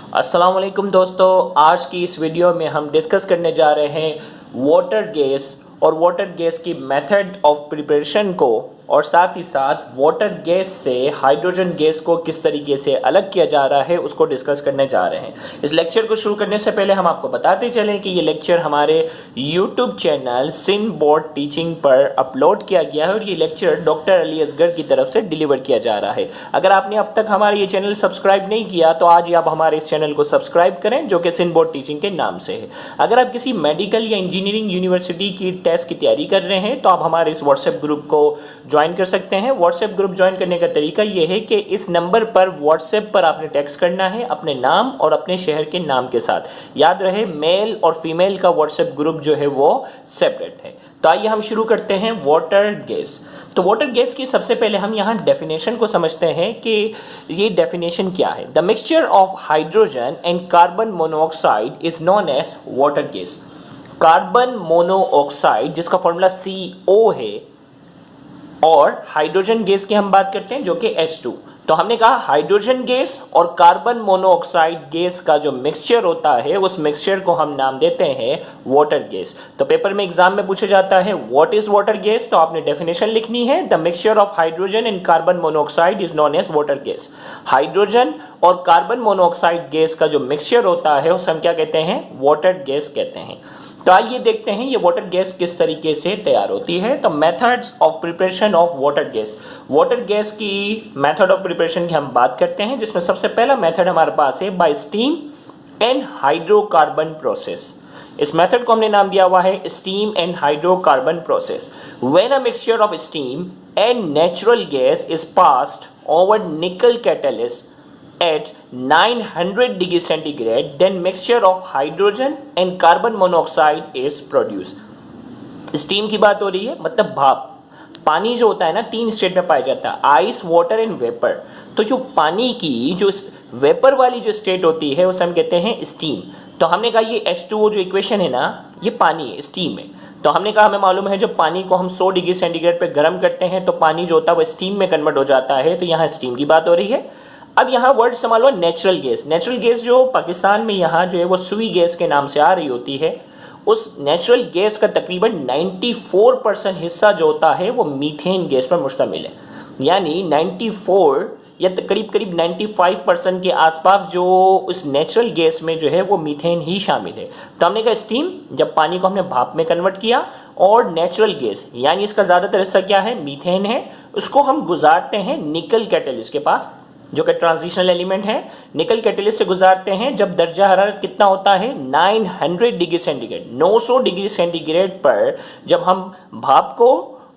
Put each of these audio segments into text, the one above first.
अस्सलाम वालेकुम दोस्तों, आज की इस वीडियो में हम डिस्कस करने जा रहे हैं वाटर गैस और वाटर गैस की मेथड ऑफ प्रिपरेशन को, और साथ ही साथ वाटर गैस से हाइड्रोजन गैस को किस तरीके से अलग किया जा रहा है उसको डिस्कस करने जा रहे हैं। इस लेक्चर को शुरू करने से पहले हम आपको बताते चलें कि ये लेक्चर हमारे YouTube channel Sindh board teaching पर अपलोड किया गया है और ये लेक्चर डॉक्टर अली असगर की तरफ से डिलीवर किया जा रहा है। अगर आपने अब तक हमारा ये चैनल सब्सक्राइब नहीं किया तो आज ही आप हमारे इस चैनल को सब्सक्राइब करें, जो कि सिंध बोर्ड टीचिंग के नाम से है। अगर आप किसी मेडिकल या इंजीनियरिंग यूनिवर्सिटी की टेस्ट की तैयारी कर रहे हैं तो आप हमारे इस व्हाट्सएप ग्रुप को ज्वाइन कर सकते हैं। व्हाट्सएप ग्रुप ज्वाइन करने का तरीका यह है कि इस नंबर पर व्हाट्सएप पर आपने टेक्स्ट करना है अपने नाम और अपने शहर के नाम के साथ। याद रहे, मेल और फीमेल का व्हाट्सएप ग्रुप जो है वो सेपरेट है। तो आइए हम शुरू करते हैं वाटर गैस। तो वाटर गैस की सबसे पहले हम यहाँ डेफिनेशन को समझते हैं कि ये डेफिनेशन क्या है। The mixture of hydrogen and carbon monoxide is known as water gas. Carbon monoxide जिसका फॉर्मूला CO है, और हाइड्रोजन गैस की हम बात करते हैं जो कि H2। तो हमने कहा हाइड्रोजन गैस और कार्बन मोनोऑक्साइड गैस का जो मिक्सचर होता है उस मिक्सचर को हम नाम देते हैं वाटर गैस। तो पेपर में एग्जाम में पूछा जाता है व्हाट इज वाटर गैस, तो आपने डेफिनेशन लिखनी है, the mixture of hydrogen and carbon monoxide is known as water gas. Hydrogen और कार्बन मोनोऑक्साइड गैस का जो मिक्सचर होता है उसे हम क्या कहते हैं, वाटर गैस कहते हैं। तो आइए देखते हैं ये वाटर गैस किस तरीके से तैयार होती है। तो methods of preparation of water gas. Water gas की मेथड ऑफ प्रिपरेशन की हम बात करते हैं, जिसमें सबसे पहला मेथड हमारे पास है bye steam and hydrocarbon process. इस मेथड को हमने नाम दिया हुआ है steam and hydrocarbon process. When a mixture of steam and natural gas is passed over निकल catalyst at 900 degree centigrade, then mixture of hydrogen and carbon monoxide is produced. Steam की बात हो रही है, मतलब भाप। पानी जो होता है ना, तीन स्टेट में पाया जाता है, आइस, वाटर एंड वेपर। तो जो पानी की जो वेपर वाली जो स्टेट होती है उसे हम कहते हैं स्टीम। तो हमने कहा ये H2O जो इक्वेशन है ना, ये पानी है, स्टीम है। तो हमने कहा हमें मालूम है जब पानी को हम 100 डिग्री सेंटीग्रेड पे गर्म करते हैं तो पानी जो होता है वो स्टीम में कन्वर्ट हो जाता है। तो यहाँ स्टीम की बात हो रही है। अब यहाँ वर्ड संभाल लो नेचुरल गैस। नेचुरल गैस जो पाकिस्तान में यहाँ जो है वो सुई गैस के नाम से आ रही होती है, उस नेचुरल गैस का तकरीबन 94% हिस्सा जो होता है वो मीथेन गैस पर मुश्तमिल है। यानी 94 या करीब करीब 95% के आसपास जो उस नेचुरल गैस में जो है वो मीथेन ही शामिल है। तो हमने कहा स्टीम, जब पानी को हमने भाप में कन्वर्ट किया, और नेचुरल गैस यानी इसका ज़्यादातर हिस्सा क्या है, मीथेन है, उसको हम गुजारते हैं निकल कैटलिस्ट के पास, जो कि ट्रांजिशनल एलिमेंट है। निकल कैटलिस्ट से गुजारते हैं जब दर्जा हरारत कितना होता है, 900 डिग्री सेंटीग्रेड, 900 डिग्री सेंटीग्रेड पर जब हम भाप को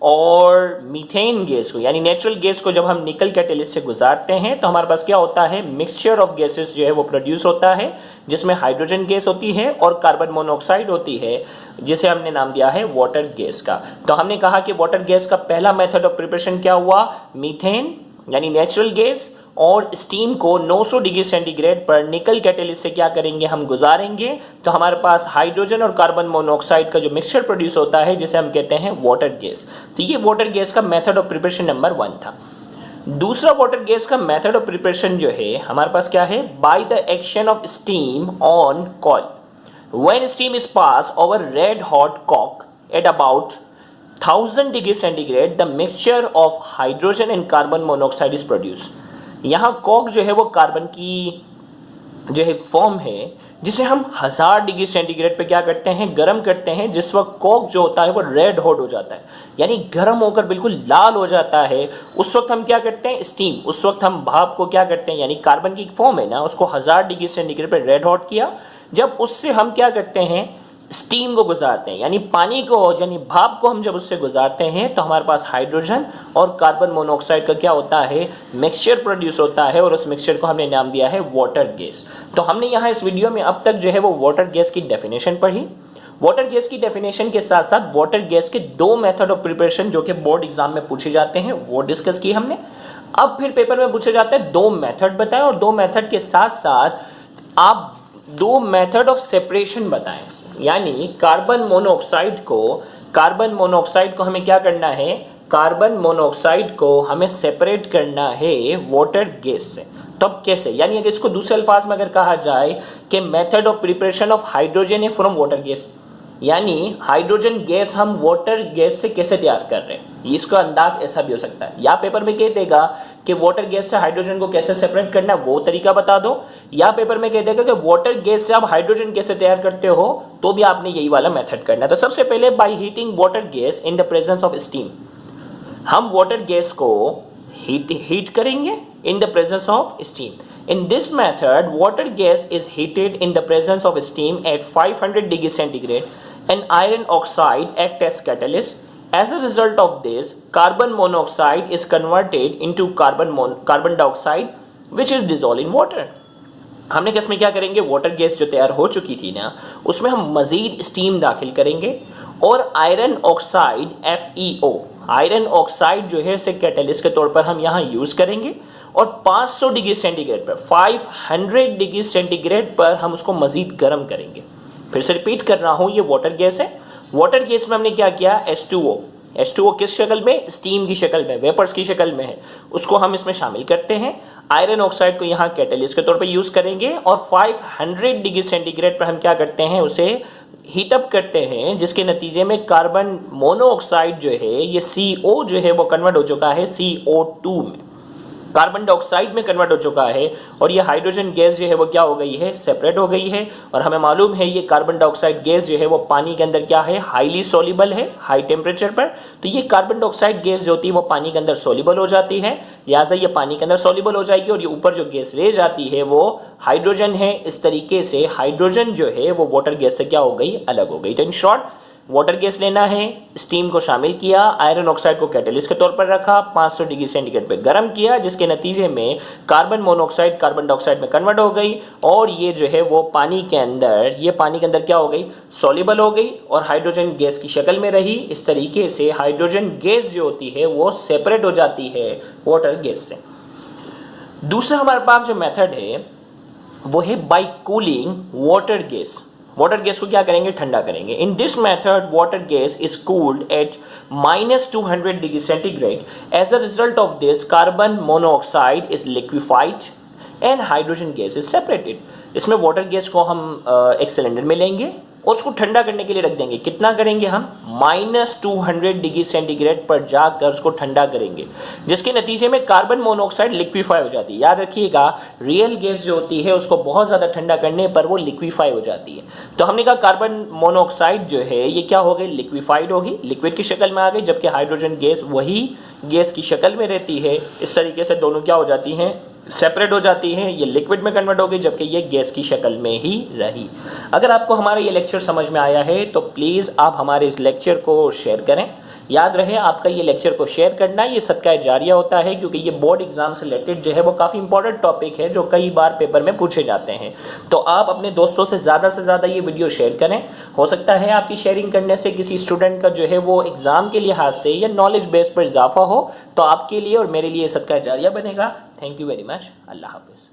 और मीथेन गैस को यानी नेचुरल गैस को जब हम निकल कैटलिस्ट से गुजारते हैं तो हमारे पास क्या होता है, मिक्सचर ऑफ गैसेस जो है वो प्रोड्यूस होता है, जिसमें हाइड्रोजन गैस होती है और कार्बन मोनोऑक्साइड होती है, जिसे हमने नाम दिया है वाटर गैस का। तो हमने कहा कि वाटर गैस का पहला मेथड ऑफ प्रिपरेशन क्या हुआ, मीथेन यानी नेचुरल गैस और स्टीम को 900 डिग्री सेंटीग्रेड पर निकल कैटलिस्ट से क्या करेंगे, हम गुजारेंगे। तो हमारे पास हाइड्रोजन और कार्बन मोनोऑक्साइड का जो मिक्सचर प्रोड्यूस होता है जिसे हम कहते हैं वाटर गैस। तो ये वाटर गैस का मेथड ऑफ प्रिपरेशन नंबर 1 था। दूसरा वाटर गैस का मेथड ऑफ प्रिपरेशन जो है हमारे पास क्या है, by the action of steam on coal. When steam is pass over red hot coke at about 1000 degree centigrade, the mixture of hydrogen and carbon monoxide is produce. यहाँ coke जो है वो कार्बन की जो है फॉर्म है, जिसे हम 1000 डिग्री सेंटीग्रेड पे क्या करते हैं, गर्म करते हैं। जिस वक्त कॉक जो होता है वो रेड हॉट हो जाता है, यानी गर्म होकर बिल्कुल लाल हो जाता है, उस वक्त हम क्या करते हैं, स्टीम। उस वक्त हम भाप को क्या करते हैं, यानी कार्बन की फॉर्म है ना, उसको 1000 डिग्री सेंटीग्रेड पे रेड हॉट किया। जब उससे हम क्या करते हैं, स्टीम को गुजारते हैं, यानी पानी को यानी भाप को हम जब उससे गुजारते हैं तो हमारे पास हाइड्रोजन और कार्बन मोनोऑक्साइड का क्या होता है, मिक्सचर प्रोड्यूस होता है, और उस मिक्सचर को हमने नाम दिया है वाटर गैस। तो हमने यहाँ इस वीडियो में अब तक जो है वो वाटर गैस की डेफिनेशन पढ़ी। वाटर गैस की डेफिनेशन के साथ साथ वाटर गैस के 2 मेथड ऑफ प्रिपरेशन जो कि बोर्ड एग्जाम में पूछे जाते हैं वो डिस्कस की हमने। अब फिर पेपर में पूछे जाते हैं 2 मेथड बताएं, और 2 मेथड के साथ साथ आप 2 मेथड ऑफ सेपरेशन बताएं। यानी कार्बन मोनोऑक्साइड को हमें क्या करना है, कार्बन मोनोऑक्साइड को हमें सेपरेट करना है वाटर गैस से। तब कैसे? यानी अगर इसको दूसरे अल्फाज में अगर कहा जाए कि method of preparation of hydrogen from water gas, यानी हाइड्रोजन गैस हम वाटर गैस से कैसे तैयार कर रहे हैं, इसका अंदाज ऐसा भी हो सकता है। या पेपर में कह देगा कि वाटर गैस से हाइड्रोजन को कैसे सेपरेट करना है वो तरीका बता दो, या पेपर में कह देगा कि वाटर गैस से आप हाइड्रोजन कैसे तैयार करते हो, तो भी आपने यही वाला मेथड करना है। तो सबसे पहले by heating water gas in the presence of steam, हम वाटर गैस को हीट करेंगे in the presence of steam. In this method, water gas is heated in the presence of steam at 500 degrees centigrade and iron oxide act as catalyst. As a result of this, carbon monoxide is converted into carbon dioxide, which is dissolved in water. हमने किसमें क्या करेंगे, water gas जो तैयार हो चुकी थी ना, उसमें हम मजीद स्टीम दाखिल करेंगे और iron oxide FeO, iron oxide जो है इसे कैटलिस्ट के तौर पर हम यहाँ यूज करेंगे और 500 डिग्री सेंटीग्रेड पर 500 डिग्री सेंटीग्रेड पर हम उसको मजीद गर्म करेंगे। फिर से रिपीट कर रहा हूं, ये वाटर गैस है। वाटर गैस में हमने क्या किया, H2O किस शक्ल में, स्टीम की शक्ल में, वेपर्स की शक्ल में है, उसको हम इसमें शामिल करते हैं। आयरन ऑक्साइड को यहाँ कैटलिस्ट के तौर पर यूज करेंगे और 500 डिग्री सेंटीग्रेड पर हम क्या करते हैं, उसे हीटअप करते हैं, जिसके नतीजे में कार्बन मोनोऑक्साइड जो है ये CO जो है वो कन्वर्ट हो चुका है CO2 में, कार्बन डाइऑक्साइड में कन्वर्ट हो चुका है और ये हाइड्रोजन गैस जो है वो क्या हो गई है, सेपरेट हो गई है। और हमें मालूम है ये कार्बन डाइऑक्साइड गैस जो है वो पानी के अंदर क्या है, हाईली सोल्यूबल है हाई टेम्परेचर पर। तो ये कार्बन डाइऑक्साइड गैस जो होती है वो पानी के अंदर सोल्यूबल हो जाती है, लिहाजा ये पानी के अंदर सोल्यूबल हो जाएगी और ये ऊपर जो गैस रह जाती है वो हाइड्रोजन है। इस तरीके से हाइड्रोजन जो है वो वाटर गैस से क्या हो गई, अलग हो गई। तो इन शॉर्ट वाटर गैस लेना है, स्टीम को शामिल किया, आयरन ऑक्साइड को कैटलिस्ट के तौर पर रखा, 500 डिग्री सेंटीग्रेड पे गर्म किया, जिसके नतीजे में कार्बन मोनोऑक्साइड कार्बन डाइऑक्साइड में कन्वर्ट हो गई और ये जो है वो पानी के अंदर क्या हो गई, सॉल्युबल हो गई और हाइड्रोजन गैस की शक्ल में रही। इस तरीके से हाइड्रोजन गैस जो होती है वो सेपरेट हो जाती है वाटर गैस से। दूसरा हमारे पास जो मेथड है वो है by cooling water gas. Water gas को क्या करेंगे, ठंडा करेंगे। In this method water gas is cooled at -200 degree centigrade. As a result of this carbon monoxide is liquified and hydrogen gas is separated. इसमें water gas को हम एक cylinder में लेंगे और उसको ठंडा करने के लिए रख देंगे। कितना करेंगे हम, -200 डिग्री सेंटीग्रेड पर जाकर उसको ठंडा करेंगे, जिसके नतीजे में कार्बन मोनोऑक्साइड लिक्विफाई हो जाती है। याद रखिएगा, रियल गैस जो होती है उसको बहुत ज़्यादा ठंडा करने पर वो लिक्विफाई हो जाती है। तो हमने कहा कार्बन मोनोऑक्साइड जो है ये क्या हो गई, लिक्विफाइड होगी, लिक्विड की शक्ल में आ गई, जबकि हाइड्रोजन गैस वही गैस की शक्ल में रहती है। इस तरीके से दोनों क्या हो जाती हैं, सेपरेट हो जाती है। ये लिक्विड में कन्वर्ट हो गई जबकि ये गैस की शक्ल में ही रही। अगर आपको हमारा ये लेक्चर समझ में आया है तो प्लीज़ आप हमारे इस लेक्चर को शेयर करें। याद रहे, आपका ये लेक्चर को शेयर करना ये सदका जारिया होता है, क्योंकि ये बोर्ड एग्जाम से रिलेटेड जो है वो काफ़ी इंपॉर्टेंट टॉपिक है जो कई बार पेपर में पूछे जाते हैं। तो आप अपने दोस्तों से ज़्यादा ये वीडियो शेयर करें। हो सकता है आपकी शेयरिंग करने से किसी स्टूडेंट का जो है वो एग्ज़ाम के लिहाज से या नॉलेज बेस पर इजाफा हो, तो आपके लिए और मेरे लिए सदका जारिया बनेगा। Thank you very much. अल्लाह हाफिज़।